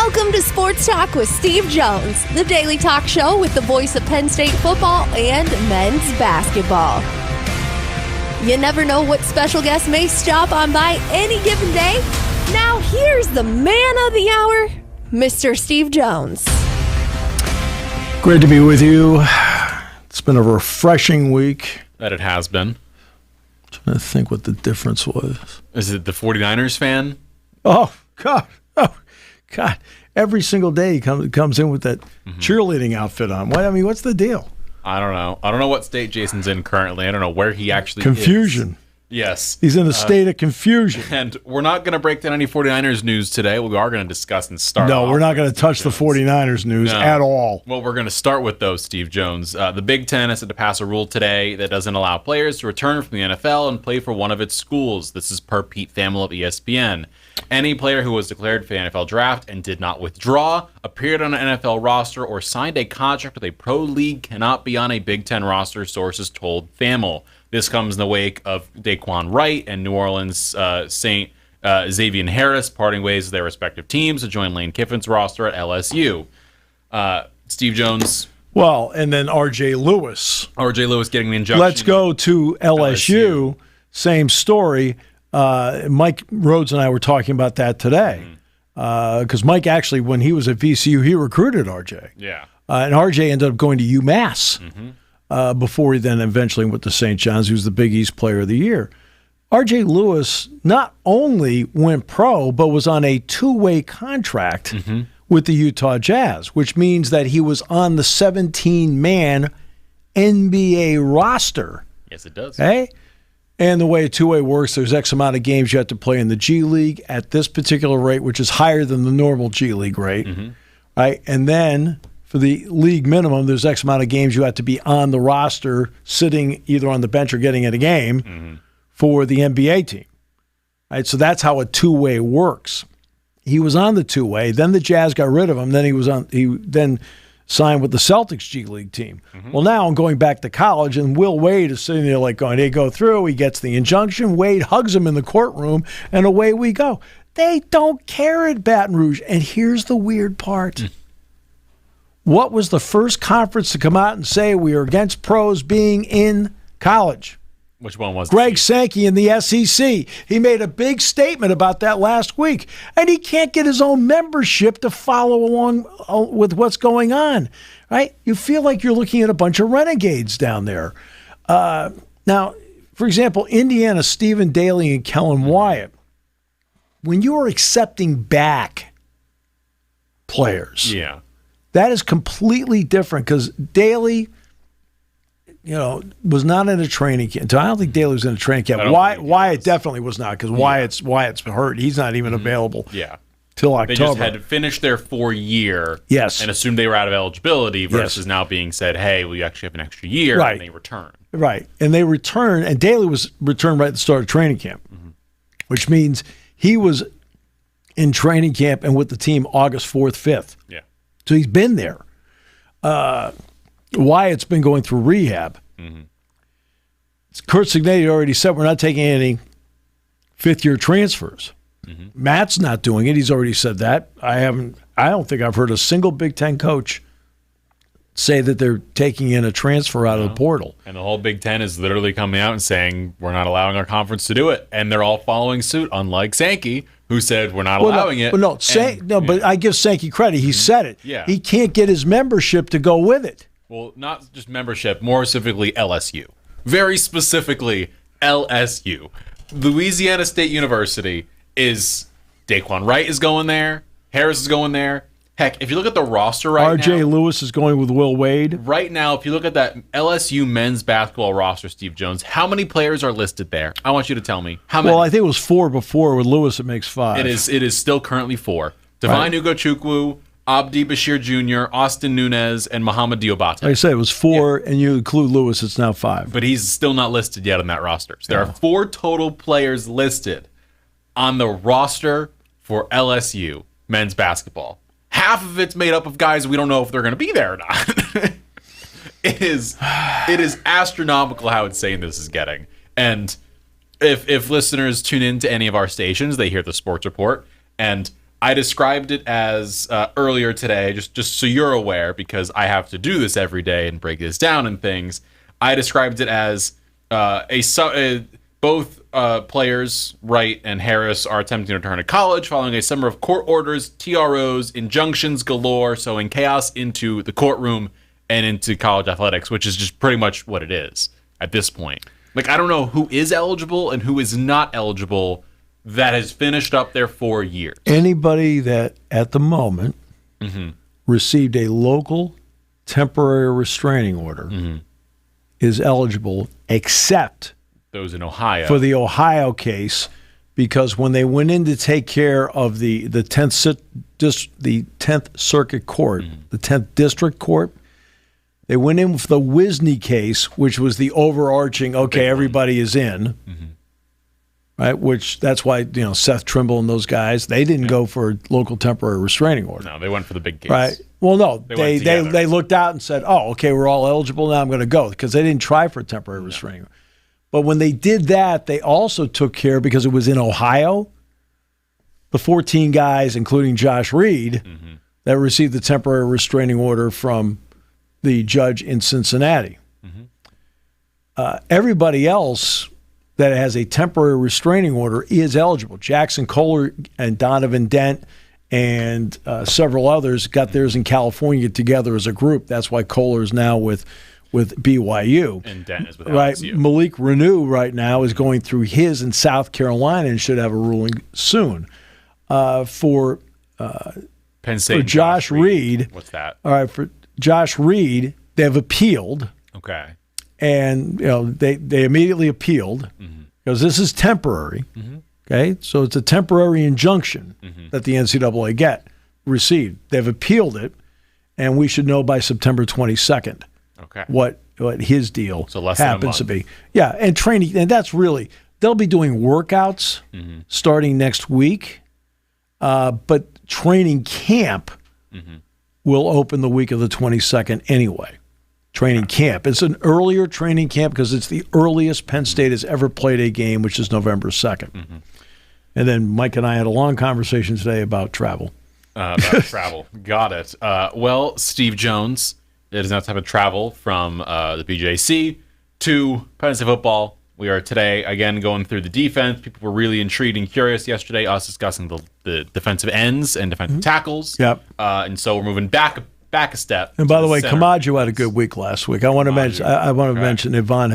Welcome to Sports Talk with Steve Jones, the daily talk show with the voice of Penn State football and men's basketball. You never know what special guest may stop on by any given day. Now here's the man of the hour, Mr. Steve Jones. Great to be with you. It's been a refreshing week. That it has been. I'm trying to think what the difference was. Is it the 49ers fan? Oh, God. Every single day he comes in with that cheerleading outfit on. What's the deal? I don't know. I don't know what state Jason's in currently. I don't know where he actually Confusion. is. Yes. He's in a state of confusion. And we're not going to break down any 49ers news today. We are going to discuss and start. No, we're not going to touch the 49ers news at all. Well, we're going to start with, though, Steve Jones. The Big Ten has to pass a rule today that doesn't allow players to return from the NFL and play for one of its schools. This is per Pete Thamel of ESPN. Any player who was declared for the NFL draft and did not withdraw, appeared on an NFL roster, or signed a contract with a pro league cannot be on a Big Ten roster, sources told Thamel. This comes in the wake of Daquan Wright and New Orleans Saint Xavier Harris parting ways with their respective teams to join Lane Kiffin's roster at LSU. Steve Jones. Well, and then R.J. Lewis. R.J. Lewis getting the injunction. Let's go to LSU. Same story. Mike Rhodes and I were talking about that today. Because Mike actually, when he was at VCU, he recruited R.J. Yeah. And R.J. ended up going to UMass. Before he then eventually went to St. John's, who was the Big East Player of the Year. R.J. Lewis not only went pro, but was on a two-way contract with the Utah Jazz, which means that he was on the 17-man NBA roster. Yes, it does. Okay? And the way a two-way works, there's X amount of games you have to play in the G League at this particular rate, which is higher than the normal G League rate. Right? And then for the league minimum, there's X amount of games you have to be on the roster, sitting either on the bench or getting in a game for the NBA team. Right? So that's how a two-way works. He was on the two-way. Then the Jazz got rid of him. Then he then signed with the Celtics G League team. Well, now I'm going back to college, and Will Wade is sitting there like going, they go through. He gets the injunction. Wade hugs him in the courtroom, and away we go. They don't care at Baton Rouge. And here's the weird part. What was the first conference to come out and say we are against pros being in college? Which one was Greg Sankey in the SEC. He made a big statement about that last week, and he can't get his own membership to follow along with what's going on, right? You feel like you're looking at a bunch of renegades down there. Now, for example, Indiana, Stephen Daly and Kellen Wyatt, when you are accepting back players, that is completely different because Daly, was not in a training camp. I don't think Daly was in a training camp. Wyatt definitely was not because Wyatt's hurt. He's not even available till October. They just had finished their 4-year and assumed they were out of eligibility versus now being said, hey, well, you actually have an extra year, and they return. Right, and they return, and Daly was returned right at the start of training camp, which means he was in training camp and with the team August 4th, 5th. Yeah. So he's been there. Wyatt's been going through rehab. Kurt Signetti already said we're not taking any fifth-year transfers. Matt's not doing it. He's already said that. I don't think I've heard a single Big Ten coach say that they're taking in a transfer out of the portal. And the whole Big Ten is literally coming out and saying we're not allowing our conference to do it. And they're all following suit, unlike Sankey, who said we're not allowing it. But I give Sankey credit. He said it. Yeah. He can't get his membership to go with it. Well, not just membership, more specifically LSU. Very specifically LSU. Louisiana State University is Daquan Wright is going there. Harris is going there. Heck, if you look at the roster right now. R.J. Lewis is going with Will Wade. Right now, if you look at that LSU men's basketball roster, Steve Jones, how many players are listed there? I want you to tell me. How many? Well, I think it was 4 before. With Lewis, it makes 5. It is still currently 4. Divine Ugochukwu, Abdi Bashir Jr., Austin Nunez, and Muhammad Diobate. Like I said, it was 4, and you include Lewis, it's now 5. But he's still not listed yet on that roster. So there are 4 total players listed on the roster for LSU men's basketball. Half of it's made up of guys we don't know if they're going to be there or not. It is astronomical how insane this is getting. And if listeners tune in to any of our stations, they hear the sports report. And I described it as earlier today, just so you're aware, because I have to do this every day and break this down and things. I described it as both players, Wright and Harris, are attempting to return to college following a summer of court orders, TROs, injunctions galore, sowing chaos into the courtroom and into college athletics, which is just pretty much what it is at this point. Like, I don't know who is eligible and who is not eligible that has finished up their 4 years. Anybody that, at the moment, received a local temporary restraining order is eligible, except those in Ohio. For the Ohio case, because when they went in to take care of the 10th Circuit Court, the 10th District Court, they went in for the Wisney case, which was the overarching, okay, everybody is in, right? Which that's why, Seth Trimble and those guys, they didn't go for a local temporary restraining order. No, they went for the big case. Right. Well, no, they looked out and said, oh, okay, we're all eligible, now I'm going to go, because they didn't try for a temporary restraining order. But when they did that, they also took care, because it was in Ohio, the 14 guys, including Josh Reed, that received the temporary restraining order from the judge in Cincinnati. Everybody else that has a temporary restraining order is eligible. Jackson Kohler and Donovan Dent and several others got theirs in California together as a group. That's why Kohler is now with BYU. And Dent is with right. LSU. Malik Renew right now is going through his in South Carolina and should have a ruling soon. For Penn State, for Josh Reed. What's that? All right, for Josh Reed, they've appealed. Okay. And they immediately appealed because this is temporary. Okay, so it's a temporary injunction that the NCAA received. They've appealed it, and we should know by September 22nd. Okay. What his deal less than a happens to month. be. Yeah, and training, and that's really, they'll be doing workouts starting next week, but training camp will open the week of the 22nd anyway. Training camp. It's an earlier training camp because it's the earliest Penn State has ever played a game, which is November 2nd. And then Mike and I had a long conversation today about travel. Travel. Got it. Well, Steve Jones, it is now time to travel from the BJC to Penn State football. We are today, again, going through the defense. People were really intrigued and curious yesterday, us discussing the defensive ends and defensive tackles. Yep. And so we're moving back a step. And by the way, center. Kamajo had a good week last week. I want to mention Yvonne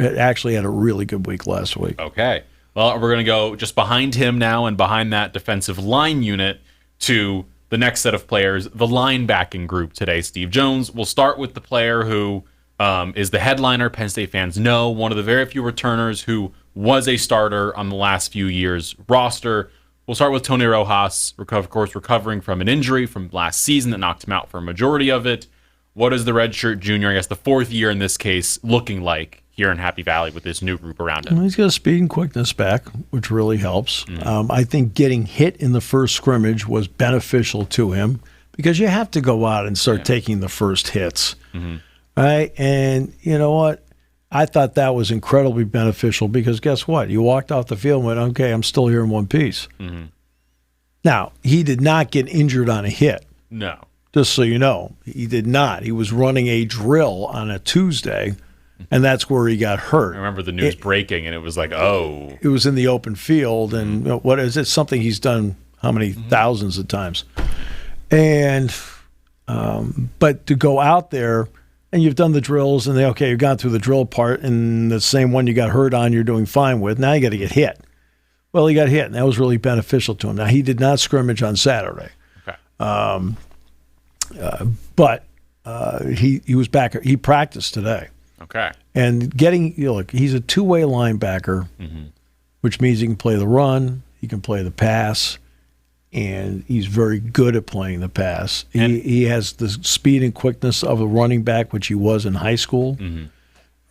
actually had a really good week last week. Okay. Well, we're going to go just behind him now and behind that defensive line unit to the next set of players, the linebacking group today. Steve Jones. We'll start with the player who is the headliner. Penn State fans know, one of the very few returners who was a starter on the last few years' roster. We'll start with Tony Rojas, of course, recovering from an injury from last season that knocked him out for a majority of it. What is the redshirt junior, I guess the fourth year in this case, looking like here in Happy Valley with this new group around him? He's got speed and quickness back, which really helps. I think getting hit in the first scrimmage was beneficial to him because you have to go out and start taking the first hits. Right? And you know what? I thought that was incredibly beneficial because guess what? You walked off the field and went, okay, I'm still here in one piece. Now, he did not get injured on a hit. No. Just so you know, he did not. He was running a drill on a Tuesday, and that's where he got hurt. I remember the news breaking, and it was like, oh. It was in the open field, and what is it? Something he's done how many thousands of times. And but to go out there, and you've done the drills, and you've gone through the drill part, and the same one you got hurt on, you're doing fine with. Now you got to get hit. Well, he got hit, and that was really beneficial to him. Now, he did not scrimmage on Saturday. Okay. But he was back. He practiced today. Okay. And he's a two-way linebacker, which means he can play the run, he can play the pass, and he's very good at playing the pass. He has the speed and quickness of a running back, which he was in high school.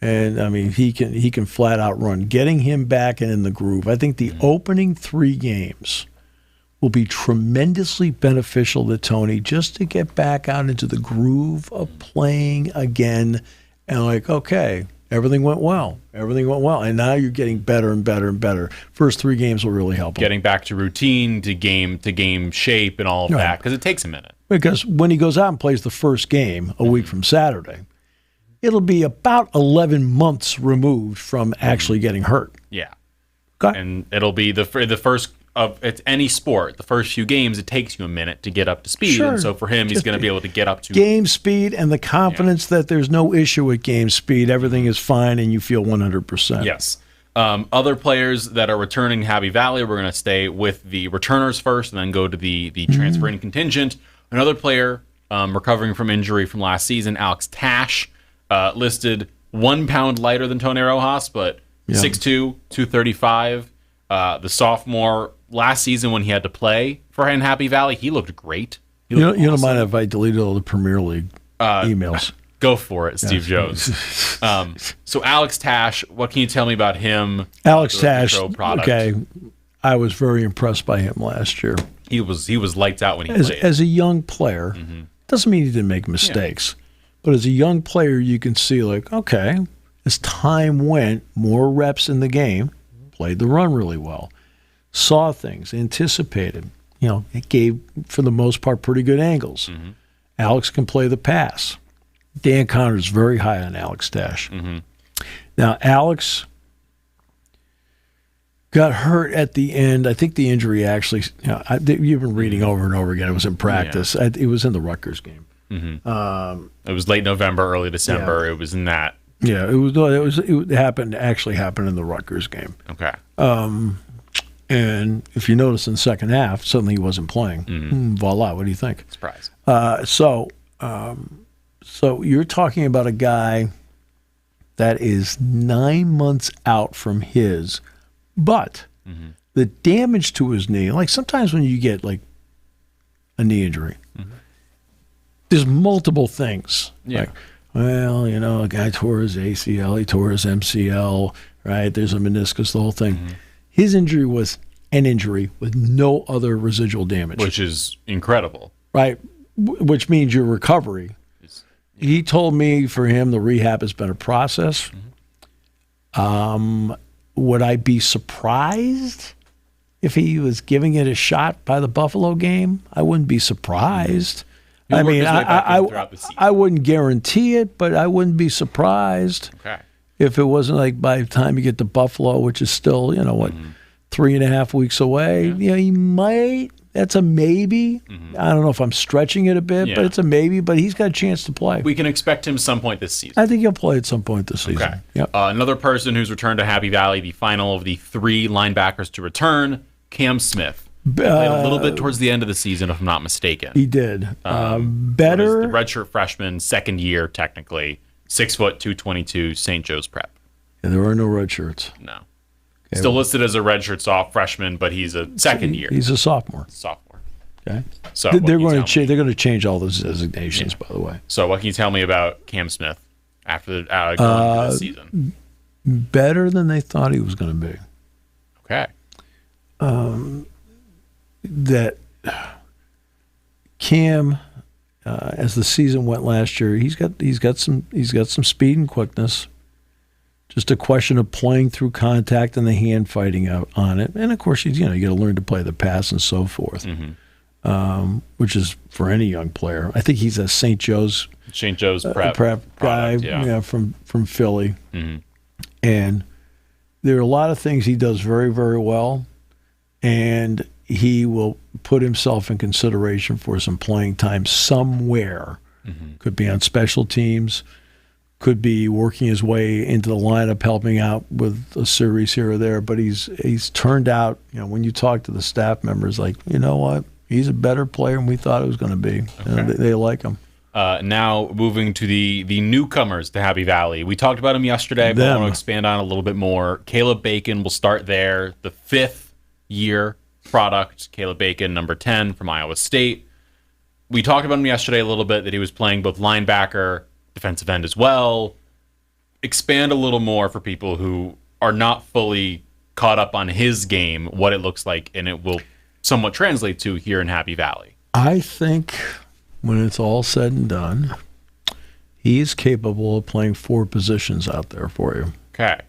And I mean, he can flat out run. Getting him back and in the groove, I think the opening 3 games will be tremendously beneficial to Tony just to get back out into the groove of playing again. And okay, Everything went well. And now you're getting better and better and better. First 3 games will really help him. Getting back to routine, to game shape and all of that, because it takes a minute. Because when he goes out and plays the first game a week from Saturday, it'll be about 11 months removed from actually getting hurt. Yeah. Okay. And it'll be the first of it's any sport. The first few games, it takes you a minute to get up to speed. Sure. And so for him, he's going to be able to get up to game speed and the confidence that there's no issue with game speed. Everything is fine and you feel 100%. Yes. Other players that are returning to Happy Valley, we're going to stay with the returners first and then go to the transferring contingent. Another player recovering from injury from last season, Alex Tash, listed 1 pound lighter than Tony Rojas, but 6'2", 235. The sophomore last season when he had to play for Happy Valley, he looked great. You don't mind if I deleted all the Premier League emails? Go for it, Steve Jones. So Alex Tash, what can you tell me about him? Alex Tash, okay, I was very impressed by him last year. He was lights out when he played. As a young player, doesn't mean he didn't make mistakes, but as a young player, you can see like, okay, as time went, more reps in the game, played the run really well, saw things, anticipated. It gave, for the most part, pretty good angles. Alex can play the pass. Dan Connor's very high on Alex Tash. Now, Alex got hurt at the end. I think the injury actually, you've been reading over and over again. It was in practice. Yeah. It was in the Rutgers game. It was late November, early December. Yeah. It was in that. Yeah, it happened in the Rutgers game. Okay. And if you notice in the second half, suddenly he wasn't playing. Voila, what do you think? Surprise. So you're talking about a guy that is 9 months out from his, but the damage to his knee, like sometimes when you get like a knee injury, there's multiple things. Yeah. Like, well, a guy tore his ACL, he tore his MCL, right? There's a meniscus, the whole thing. His injury was an injury with no other residual damage. Which is incredible. Right, which means your recovery. He told me for him the rehab has been a process. Would I be surprised if he was giving it a shot by the Buffalo game? I wouldn't be surprised. I mean, I wouldn't guarantee it, but I wouldn't be surprised if it wasn't like by the time you get to Buffalo, which is still, 3.5 weeks away. Yeah. He might. That's a maybe. I don't know if I'm stretching it a bit, but it's a maybe. But he's got a chance to play. We can expect him some point this season. I think he'll play at some point this season. Okay. Yep. Another person who's returned to Happy Valley, the final of the 3 linebackers to return, Cam Smith. Played a little bit towards the end of the season, if I'm not mistaken. He did. Better. The redshirt freshman, second year technically, 6 foot 222, St. Joe's Prep. Yeah, there are no red shirts. No. Okay, still listed as a redshirt freshman, but he's a second year. He's a sophomore. Okay. So they're going to change all those designations, by the way. So what can you tell me about Cam Smith after going into this season? Better than they thought he was going to be. Okay. That Cam, as the season went last year, he's got some speed and quickness. Just a question of playing through contact and the hand fighting out on it, and of course you got to learn to play the pass and so forth, which is for any young player. I think he's a St. Joe's prep guy, from Philly, and there are a lot of things he does very, very well, and he will put himself in consideration for some playing time somewhere. Could be on special teams. Could be working his way into the lineup, helping out with a series here or there. But he's turned out, when you talk to the staff members, like, you know what? He's a better player than we thought it was going to be. Okay. They like him. Now moving to the newcomers to Happy Valley. We talked about him yesterday, but I want to expand on it a little bit more. Caleb Bacon will start there. The 5th year product, Caleb Bacon, number 10 from Iowa State. We talked about him yesterday a little bit, that he was playing both linebacker, defensive end as well. Expand a little more for people who are not fully caught up on his game, what it looks like, and it will somewhat translate to here in Happy Valley. I think when it's all said and done, He's capable of playing 4 positions out there for you. Okay.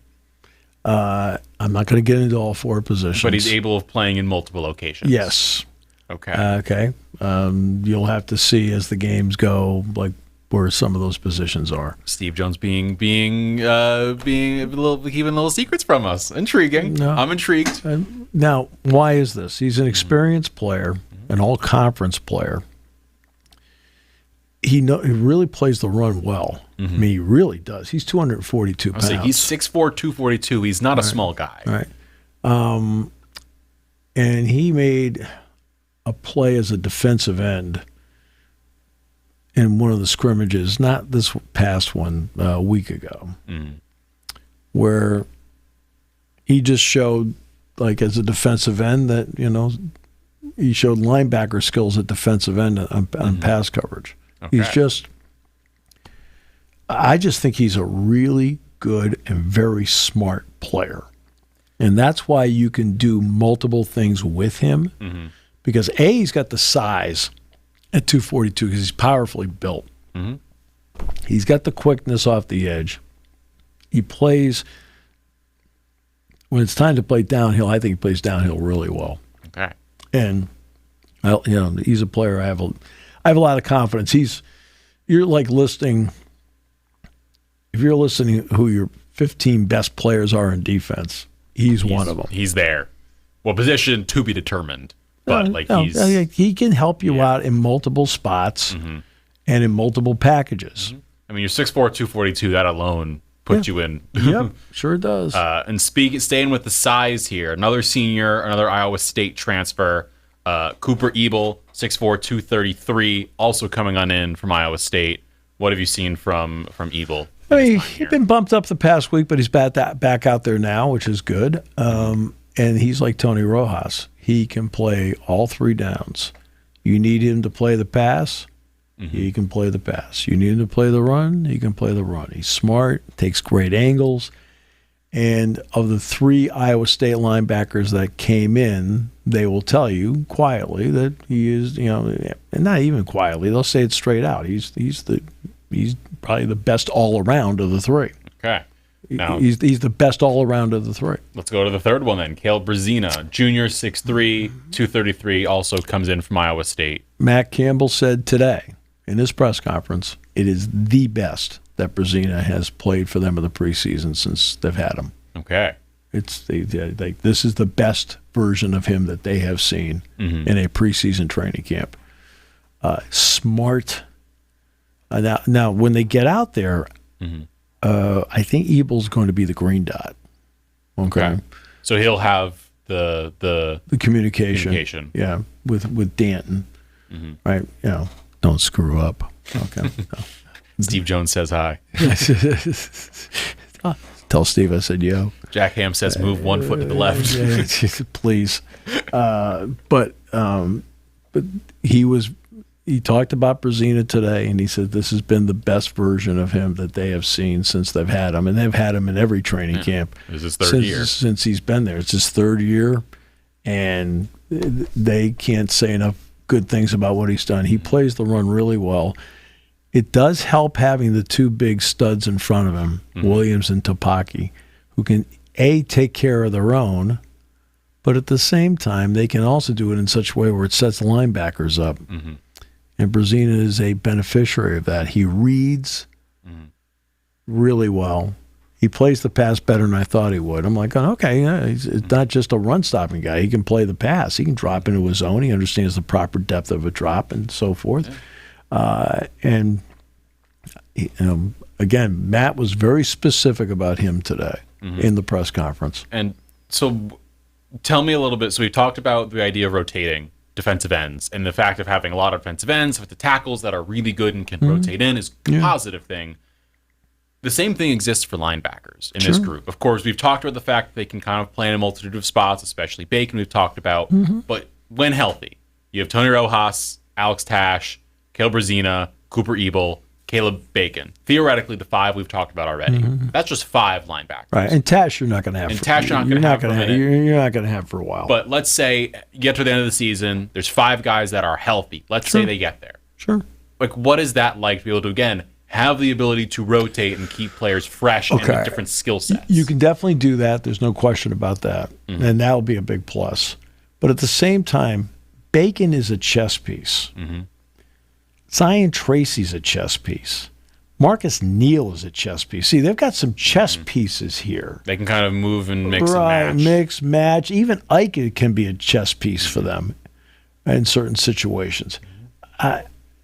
I'm not going to get into all 4 positions. But he's able of playing in multiple locations. Yes. Okay. Okay. You'll have to see as the games go, like where some of those positions are. Steve Jones being keeping little secrets from us. Intriguing. No. I'm intrigued. Now, why is this? He's an experienced player, an all-conference player. He really plays the run well. I mean, he really does. He's 242 pounds. He's 6'4", 242. He's not a small guy. Right. And he made a play as a defensive end in one of the scrimmages, not this past one, a week ago, where he just showed, like as a defensive end, that, he showed linebacker skills at defensive end on pass coverage. Okay. I just think he's a really good and very smart player. And that's why you can do multiple things with him. Because A, he's got the size at 242 because he's powerfully built. He's got the quickness off the edge. He plays, when it's time to play downhill, I think he plays downhill really well. Okay. And, he's a player I have a lot of confidence. You're like listing, if you're listening who your 15 best players are in defense, he's one of them. He's there. Well, position to be determined. But he can help you out in multiple spots and in multiple packages. I mean, you're 6'4", 242. That alone puts you in. Yep, sure does. And staying with the size here, another senior, another Iowa State transfer, Cooper Ebel, 6'4", 233, also coming on in from Iowa State. What have you seen from Ebel? I mean, he's been bumped up the past week, but he's back out there now, which is good. And he's like Tony Rojas. He can play all 3 downs. You need him to play the pass, he can play the pass. You need him to play the run, he can play the run. He's smart, takes great angles. And of the 3 Iowa State linebackers that came in, they will tell you quietly that he is, and not even quietly, they'll say it straight out. He's probably the best all around of the 3. Okay. Now, he's the best all around of the 3. Let's go to the third one then. Caleb Brzezina, junior, 6'3", 233, also comes in from Iowa State. Matt Campbell said today in his press conference, it is the best that Brzezina has played for them in the preseason since they've had him. Okay. This is the best version of him that they have seen in a preseason training camp. Smart. Now, when they get out there, I think Ebel's going to be the green dot. Okay. So he'll have the communication. Yeah, with Danton. Right? Don't screw up. Okay. No. Steve Jones says hi. Tell Steve I said yo. Jack Ham says move 1 foot to the left. Please. But he talked about Brzezina today, and he said this has been the best version of him that they have seen since they've had him. And they've had him in every training camp. It was his third year. Since he's been there. It's his 3rd year, and they can't say enough good things about what he's done. He plays the run really well. It does help having the 2 big studs in front of him, Williams and Topaki, who can, A, take care of their own, but at the same time, they can also do it in such a way where it sets linebackers up. And Brzezina is a beneficiary of that. He reads really well. He plays the pass better than I thought he would. I'm like, okay, he's not just a run-stopping guy. He can play the pass. He can drop into his zone. He understands the proper depth of a drop and so forth. And again, Matt was very specific about him today in the press conference. And so tell me a little bit. So we talked about the idea of rotating defensive ends and the fact of having a lot of defensive ends with the tackles that are really good and can rotate in is a positive thing. The same thing exists for linebackers in this group. Of course, we've talked about the fact that they can kind of play in a multitude of spots, especially Bacon we've talked about. But when healthy, you have Tony Rojas, Alex Tash, Caleb Brzezina, Cooper Ebel, Caleb Bacon. Theoretically, the 5 we've talked about already. That's just 5 linebackers. Right, and Tash you're not going to have. And Tash you're not going to have for a while. But let's say you get to the end of the season, there's 5 guys that are healthy. Let's say they get there. Sure. Like, what is that like to be able to, again, have the ability to rotate and keep players fresh and with different skill sets. You can definitely do that. There's no question about that. Mm-hmm. And that will be a big plus. But at the same time, Bacon is a chess piece. Mm-hmm. Zion Tracy's a chess piece. Marcus Neal is a chess piece. See, they've got some chess pieces here. They can kind of move and mix and match. Mix, match. Even Ike can be a chess piece for them in certain situations.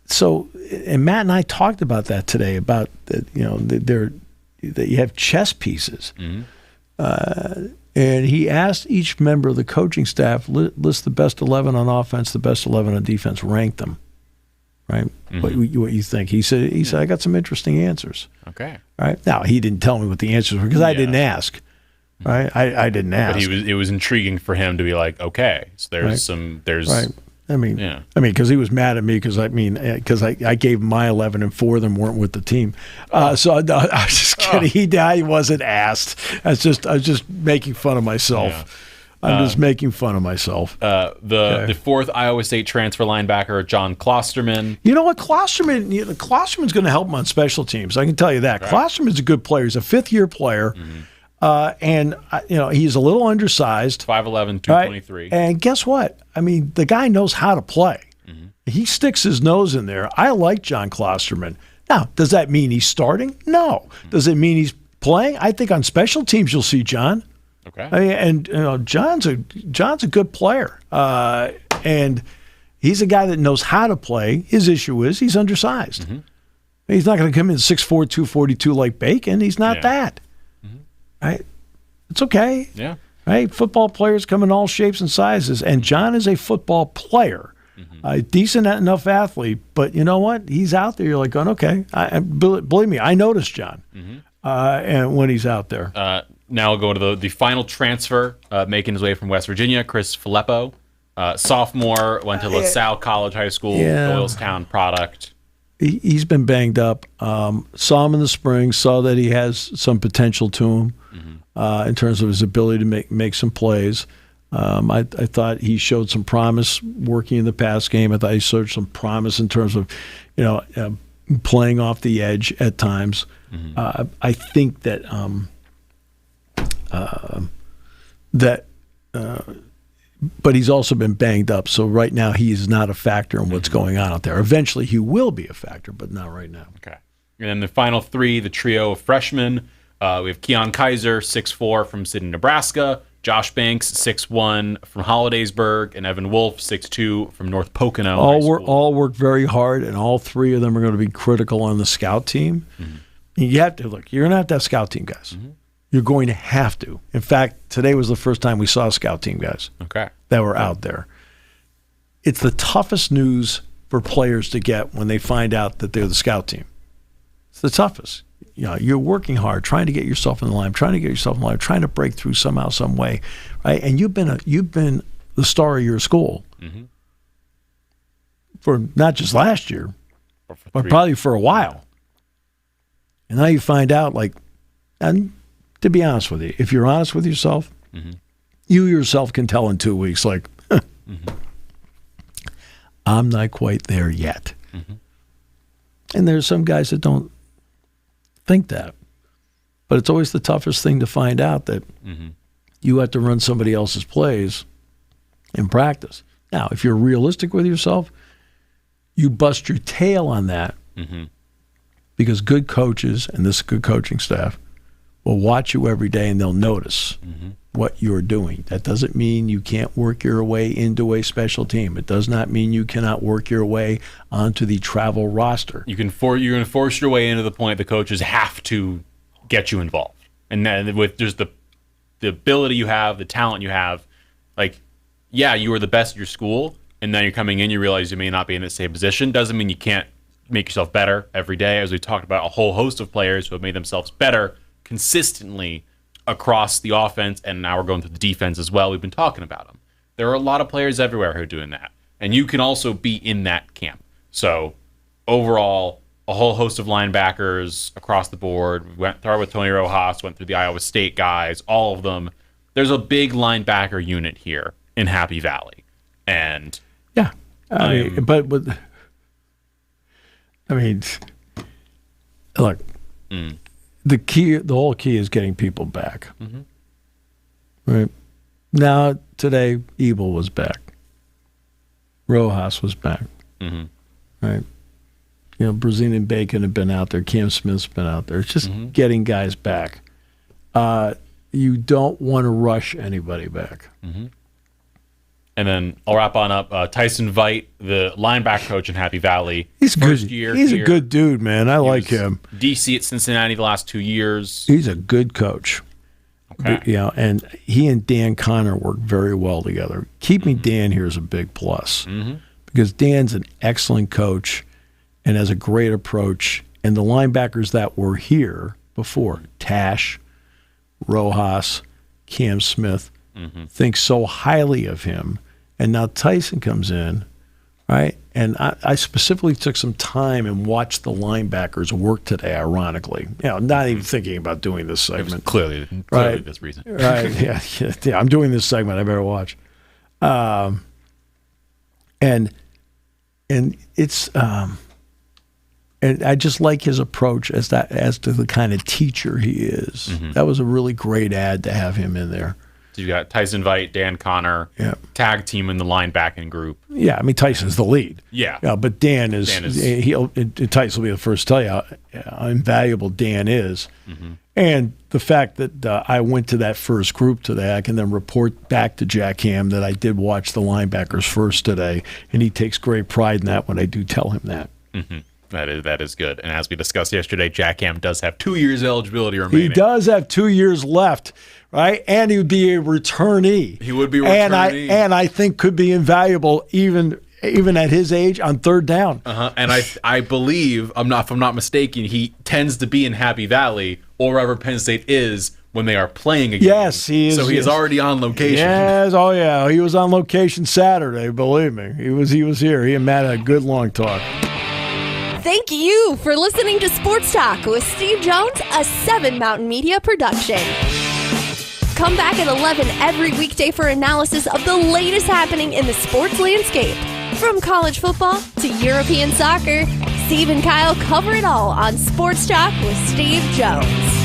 So, and Matt and I talked about that today, about that, that you have chess pieces. Mm-hmm. And he asked each member of the coaching staff, list the best 11 on offense, the best 11 on defense, rank them. Right? Mm-hmm. What you think? He said, I got some interesting answers. Okay. Right? Now, he didn't tell me what the answers were because I didn't ask. Right? I didn't ask. But it was intriguing for him to be like, okay, so there's Right. Because he was mad at me because I gave him my 11 and 4 of them weren't with the team. So I was just kidding. He wasn't asked. I was just making fun of myself. Yeah. I'm just making fun of myself. The fourth Iowa State transfer linebacker, John Klosterman. You know what? Klosterman's going to help him on special teams. I can tell you that. Right. Klosterman's a good player. He's a fifth-year player. Mm-hmm. And he's a little undersized. 5'11", 223. Right? And guess what? I mean, the guy knows how to play. Mm-hmm. He sticks his nose in there. I like John Klosterman. Now, does that mean he's starting? No. Mm-hmm. Does it mean he's playing? I think on special teams you'll see John. Okay. And John's a good player. And he's a guy that knows how to play. His issue is he's undersized. Mm-hmm. He's not going to come in 6'4", 242 like Bacon. He's not that. Right? It's okay. Yeah. Right? Football players come in all shapes and sizes, and John is a football player, a decent enough athlete. But you know what? He's out there. You're like going, okay. Believe me, I noticed John, and when he's out there. Now we'll go to the final transfer, making his way from West Virginia, Chris Filippo, sophomore, went to LaSalle College High School, Doylestown product. He's been banged up. Saw him in the spring, saw that he has some potential to him in terms of his ability to make some plays. I thought he showed some promise working in the pass game. I thought he showed some promise in terms of, playing off the edge at times. I think that but he's also been banged up. So right now he is not a factor in what's going on out there. Eventually he will be a factor, but not right now. Okay. And then the final three, the trio of freshmen. We have Keon Kaiser, 6'4", from Sidney, Nebraska. Josh Banks, 6'1", from Hollidaysburg. And Evan Wolf, 6'2", from North Pocono. All work very hard, and all three of them are going to be critical on the scout team. You have to, look, you're going to have scout team guys. You're going to have to. In fact, today was the first time we saw scout team guys that were out there. It's the toughest news for players to get when they find out that they're the scout team. It's the toughest. You're working hard, trying to get yourself in the line, trying to break through somehow, some way, right? And you've been the star of your school for not just last year, but probably for a while. And now you find out, and to be honest with you, if you're honest with yourself, you yourself can tell in 2 weeks, I'm not quite there yet. And there's some guys that don't think that. But it's always the toughest thing to find out that you have to run somebody else's plays in practice. Now, if you're realistic with yourself, you bust your tail on that because good coaches, and this good coaching staff, will watch you every day and they'll notice what you're doing. That doesn't mean you can't work your way into a special team. It does not mean you cannot work your way onto the travel roster. You're going to force your way into the point the coaches have to get you involved. And then with just the ability you have, the talent you have, you were the best at your school, and then you're coming in, you realize you may not be in the same position. Doesn't mean you can't make yourself better every day, as we talked about a whole host of players who have made themselves better consistently across the offense, and now we're going through the defense as well. We've been talking about them. There are a lot of players everywhere who are doing that, and you can also be in that camp. So overall, a whole host of linebackers across the board. We started with Tony Rojas, went through the Iowa State guys, all of them. There's a big linebacker unit here in Happy Valley. And Look, the whole key is getting people back. Right now, today, Ebel was back. Rojas was back. Right. Brazilian Bacon had been out there. Cam Smith's been out there. It's just getting guys back. You don't want to rush anybody back. And then I'll wrap on up. Tyson Veit, the linebacker coach in Happy Valley. He's first good. year He's here. a good dude, man. I like him. DC at Cincinnati the last 2 years. He's a good coach. Okay. And he and Dan Connor work very well together. Keeping Dan here is a big plus because Dan's an excellent coach and has a great approach. And the linebackers that were here before, Tash, Rojas, Cam Smith, think so highly of him. And now Tyson comes in, right? And I specifically took some time and watched the linebackers work today, ironically. Not even thinking about doing this segment. Clearly right? this reason. Right, yeah. I'm doing this segment. I better watch. And it's and I just like his approach as to the kind of teacher he is. That was a really great ad to have him in there. So you got Tyson Veit, Dan Connor, tag team in the linebacking group. Yeah, I mean Tyson's the lead. Yeah, but Tyson will be the first to tell you how invaluable Dan is, and the fact that I went to that first group today, I can then report back to Jack Ham that I did watch the linebackers first today, and he takes great pride in that when I do tell him that. That is good. And as we discussed yesterday, Jack Ham does have 2 years eligibility remaining. He does have 2 years left, right? And he would be a returnee. He would be a returnee. And I think could be invaluable even at his age on third down. And I believe, if I'm not mistaken, he tends to be in Happy Valley or wherever Penn State is when they are playing again. Yes, he is. So he is already on location. Yes, oh yeah. He was on location Saturday, believe me. He was here. He and Matt had a good long talk. Thank you for listening to Sports Talk with Steve Jones, a 7 Mountain Media production. Come back at 11 every weekday for analysis of the latest happening in the sports landscape. From college football to European soccer, Steve and Kyle cover it all on Sports Talk with Steve Jones.